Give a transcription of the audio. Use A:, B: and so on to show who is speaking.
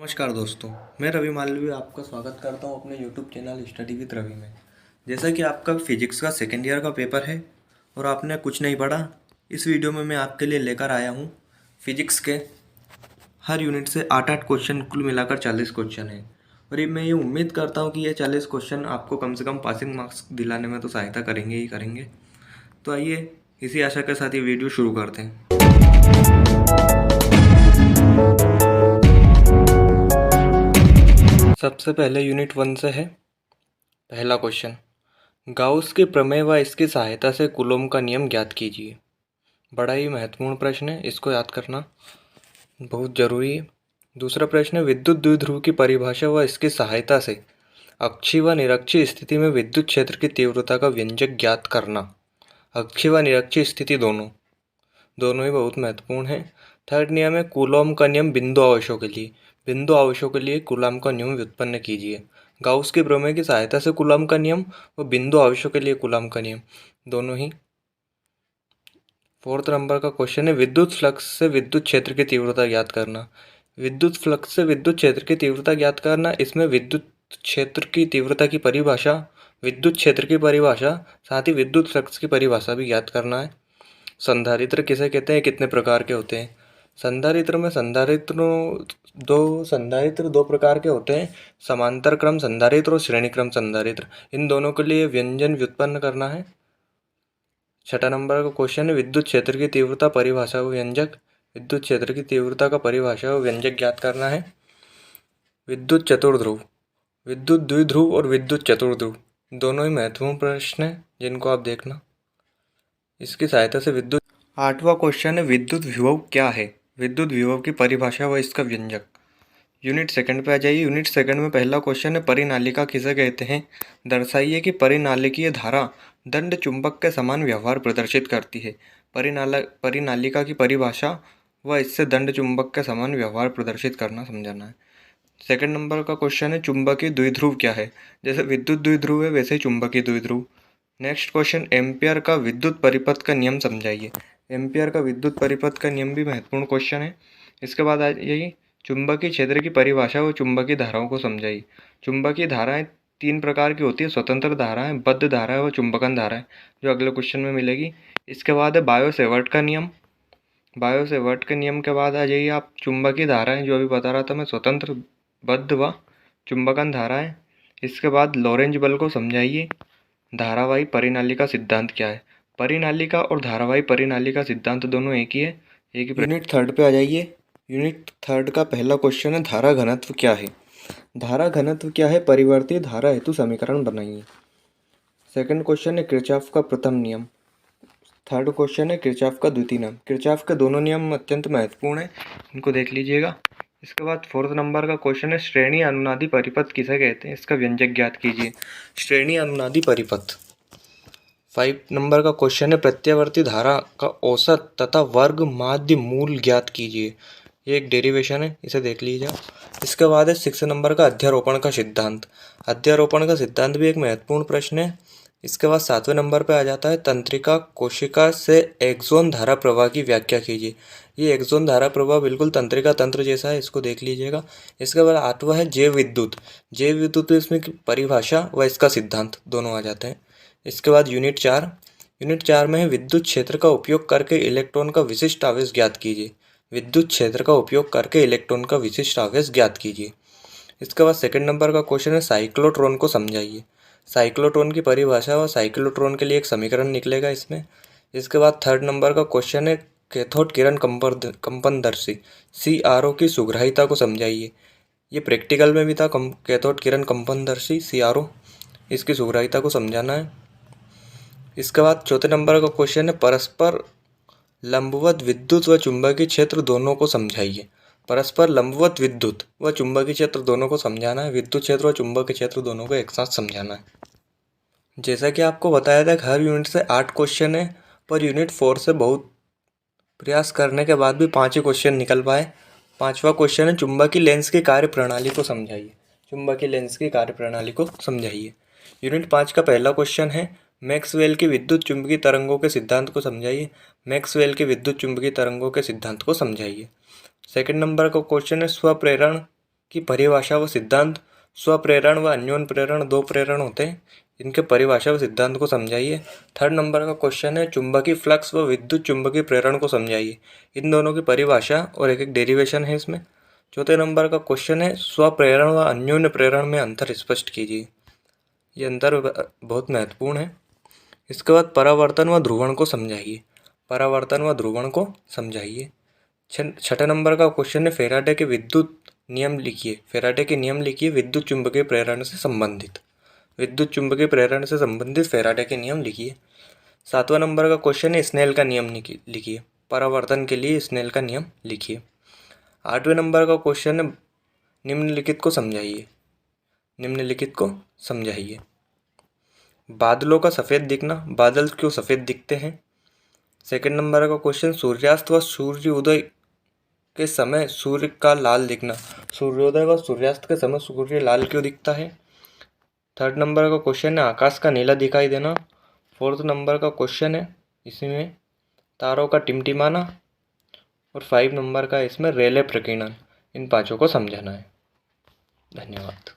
A: नमस्कार दोस्तों, मैं रवि मालवीय आपका स्वागत करता हूं अपने YouTube channel study with Ravi में। जैसा कि आपका फिजिक्स का सेकेंड ईयर का पेपर है और आपने कुछ नहीं पढ़ा, इस वीडियो में मैं आपके लिए लेकर आया हूं फिजिक्स के हर यूनिट से 8-8 क्वेश्चन, कुल मिलाकर 40 क्वेश्चन हैं। और ये मैं ये उम्मीद करता हूँ कि ये 40 क्वेश्चन आपको कम से कम पासिंग मार्क्स दिलाने में तो सहायता करेंगे ही करेंगे। तो आइए इसी आशा के साथ ये वीडियो शुरू करते हैं। सबसे पहले यूनिट 1 से है पहला क्वेश्चन, गाउस के प्रमेय व इसकी सहायता से कूलॉम का नियम ज्ञात कीजिए। बड़ा ही महत्वपूर्ण प्रश्न है, इसको याद करना बहुत जरूरी है। दूसरा प्रश्न है, विद्युत द्विध्रुव की परिभाषा व इसकी सहायता से अक्षीय व निरक्षीय स्थिति में विद्युत क्षेत्र की तीव्रता का व्यंजक ज्ञात करना। अक्षीय व निरक्षीय स्थिति दोनों ही बहुत महत्वपूर्ण है। थर्ड नियम है, कूलॉम का नियम बिंदु आवेशों के लिए। बिंदु आवेशों के लिए कूलॉम का नियम व्युत्पन्न कीजिए। गाउस के प्रमेय की सहायता से कूलॉम का नियम और बिंदु आवेशों के लिए कूलॉम का नियम दोनों ही। फोर्थ नंबर का क्वेश्चन है, विद्युत फ्लक्स से विद्युत क्षेत्र की तीव्रता ज्ञात करना। विद्युत फ्लक्स से विद्युत क्षेत्र की तीव्रता ज्ञात करना, इसमें विद्युत क्षेत्र की तीव्रता की परिभाषा, विद्युत क्षेत्र की परिभाषा, साथ ही विद्युत फ्लक्स की परिभाषा भी ज्ञात करना है। संधारित्र किसे कहते हैं, कितने प्रकार के होते हैं। संधारित्र में संधारित्र दो प्रकार के होते हैं, समांतर क्रम संधारित्र और श्रेणी क्रम संधारित्र। इन दोनों के लिए व्यंजन व्युत्पन्न करना है। छठा नंबर का क्वेश्चन है, विद्युत क्षेत्र की तीव्रता परिभाषा व व्यंजक। विद्युत क्षेत्र की तीव्रता का परिभाषा व व्यंजक ज्ञात करना है। विद्युत चतुर्ध्रुव, विद्युत द्विध्रुव और विद्युत चतुर्ध्रुव दोनों ही महत्वपूर्ण प्रश्न है जिनको आप देखना। इसकी सहायता से विद्युत। आठवां क्वेश्चन है, विद्युत विभव क्या है। विद्युत विभव की परिभाषा व इसका व्यंजक। यूनिट सेकंड पे आ जाइए। यूनिट सेकंड में पहला क्वेश्चन है, परिनालिका किसे कहते हैं। दर्शाइए कि परिनालिकीय धारा दंड चुंबक के समान व्यवहार प्रदर्शित करती है। परिनालिका की परिभाषा व इससे दंड चुंबक के समान व्यवहार प्रदर्शित करना समझाना है। सेकंड नंबर का क्वेश्चन है, चुंबकीय द्विध्रुव क्या है। जैसे विद्युत द्विध्रुव है वैसे ही चुंबकीय द्विध्रुव। नेक्स्ट क्वेश्चन, एम्पियर का विद्युत परिपथ का नियम समझाइए। एम्पियर का विद्युत परिपथ का नियम भी महत्वपूर्ण क्वेश्चन है। इसके बाद आ जाइए, चुंबकीय क्षेत्र की परिभाषा व चुंबकीय धाराओं को समझाइए। चुंबकीय धाराएं 3 प्रकार की होती है, स्वतंत्र धाराएं, बद्ध धाराएं व चुंबकन धाराएं, जो अगले क्वेश्चन में मिलेगी। इसके बाद है बायो-सेवर्ट का नियम। बायो-सेवर्ट के नियम के बाद आ जाइए आप चुंबकीय धाराएं, जो अभी बता रहा था मैं, स्वतंत्र, बद्ध व चुंबकन धाराएं। इसके बाद लॉरेंज बल को समझाइए। धारावाही परिनालिका सिद्धांत क्या है। परिनालिका और धारावाही परिनालिका सिद्धांत दोनों एक ही है, एक ही। यूनिट थर्ड पे आ जाइए। यूनिट थर्ड का पहला क्वेश्चन है, धारा घनत्व क्या है। धारा घनत्व क्या है, परिवर्ती धारा हेतु समीकरण बनाइए। सेकंड क्वेश्चन है, किरचॉफ का प्रथम नियम। थर्ड क्वेश्चन है, किरचॉफ का द्वितीय नियम। किरचॉफ के दोनों नियम अत्यंत महत्वपूर्ण है, इनको देख लीजिएगा। इसके बाद फोर्थ नंबर का क्वेश्चन है, श्रेणी अनुनादी परिपथ किसे कहते हैं, इसका व्यंजक ज्ञात कीजिए। श्रेणी अनुनादी परिपथ। 5 नंबर का क्वेश्चन है, प्रत्यावर्ती धारा का औसत तथा वर्ग माध्य मूल ज्ञात कीजिए। ये एक डेरिवेशन है, इसे देख लीजिए। इसके बाद है 6 नंबर का अध्यारोपण का सिद्धांत। अध्यारोपण का सिद्धांत भी एक महत्वपूर्ण प्रश्न है। इसके बाद 7वें नंबर पे आ जाता है, तंत्रिका कोशिका से एक्सोन धारा प्रवाह की व्याख्या कीजिए। ये एक्सोन धारा प्रवाह बिल्कुल तंत्रिका तंत्र जैसा है, इसको देख लीजिएगा। इसके बाद 8वां है जैव विद्युत। जैव विद्युत में इसमें परिभाषा व इसका सिद्धांत दोनों आ जाते हैं। इसके बाद यूनिट 4 में है, विद्युत क्षेत्र का उपयोग करके इलेक्ट्रॉन का विशिष्ट आवेश ज्ञात कीजिए। विद्युत क्षेत्र का उपयोग करके इलेक्ट्रॉन का विशिष्ट आवेश ज्ञात कीजिए। इसके बाद सेकंड नंबर का क्वेश्चन है, साइक्लोट्रॉन को समझाइए। साइक्लोट्रॉन की परिभाषा व साइक्लोट्रॉन के लिए एक समीकरण निकलेगा इसमें। इसके बाद थर्ड नंबर का क्वेश्चन है, कैथोड किरण कंपनदर्शी CRO की सुग्राहिता को समझाइए। ये प्रैक्टिकल में भी था, कैथोड किरण कंपनदर्शी CRO, इसकी सुग्राहिता को समझाना है। इसके बाद चौथे नंबर का क्वेश्चन है, परस्पर लंबवत विद्युत व चुंबकीय क्षेत्र दोनों को समझाइए। परस्पर लंबवत विद्युत व चुंबकीय क्षेत्र दोनों को समझाना है। विद्युत क्षेत्र और चुंबकीय क्षेत्र दोनों को एक साथ समझाना है। जैसा कि आपको बताया था, हर यूनिट से 8 क्वेश्चन है, पर यूनिट 4 से बहुत प्रयास करने के बाद भी 5 ही क्वेश्चन निकल पाए। 5वां क्वेश्चन है, चुंबकीय लेंस की कार्यप्रणाली को समझाइए। चुंबकीय लेंस की कार्यप्रणाली को समझाइए। यूनिट 5 का पहला क्वेश्चन है, मैक्सवेल की विद्युत चुंबकीय तरंगों के सिद्धांत को समझाइए। मैक्सवेल के विद्युत चुंबकीय तरंगों के सिद्धांत को समझाइए। सेकंड नंबर का क्वेश्चन है, स्वप्रेरण की परिभाषा व सिद्धांत। स्वप्रेरण व अन्योन्य प्रेरण दो प्रेरण होते हैं, इनके परिभाषा व सिद्धांत को समझाइए। 3rd नंबर का क्वेश्चन है चुंबकीय फ्लक्स व विद्युत चुंबकीय प्रेरण को समझाइए। इन दोनों की परिभाषा और एक एक डेरिवेशन है इसमें। 4थे नंबर का क्वेश्चन है स्वप्रेरण व अन्योन्य प्रेरण में अंतर स्पष्ट कीजिए। ये अंतर बहुत महत्वपूर्ण है। इसके बाद परावर्तन व ध्रुवण को समझाइए। परावर्तन व ध्रुवण को समझाइए। 6ठे नंबर का क्वेश्चन है फैराडे के विद्युत नियम लिखिए। फैराडे के नियम लिखिए विद्युत चुंबकीय प्रेरण से संबंधित। विद्युत चुंबकीय प्रेरण से संबंधित फैराडे के नियम लिखिए। 7वां नंबर का क्वेश्चन है स्नेल का नियम लिखिए। परावर्तन के लिए स्नेल का नियम लिखिए। 8वें नंबर का क्वेश्चन है निम्नलिखित को समझाइए। निम्नलिखित को समझाइए। बादलों का सफ़ेद दिखना, बादल क्यों सफ़ेद दिखते हैं। 2nd नंबर का क्वेश्चन सूर्यास्त व सूर्योदय के समय सूर्य का लाल दिखना, सूर्योदय व सूर्यास्त के समय सूर्य लाल क्यों दिखता है। 3rd नंबर का क्वेश्चन है आकाश का नीला दिखाई देना। 4th नंबर का क्वेश्चन है इसमें तारों का टिमटिमाना। और 5 नंबर का इसमें रेले प्रकीर्णन। इन पांचों को समझाना है। धन्यवाद।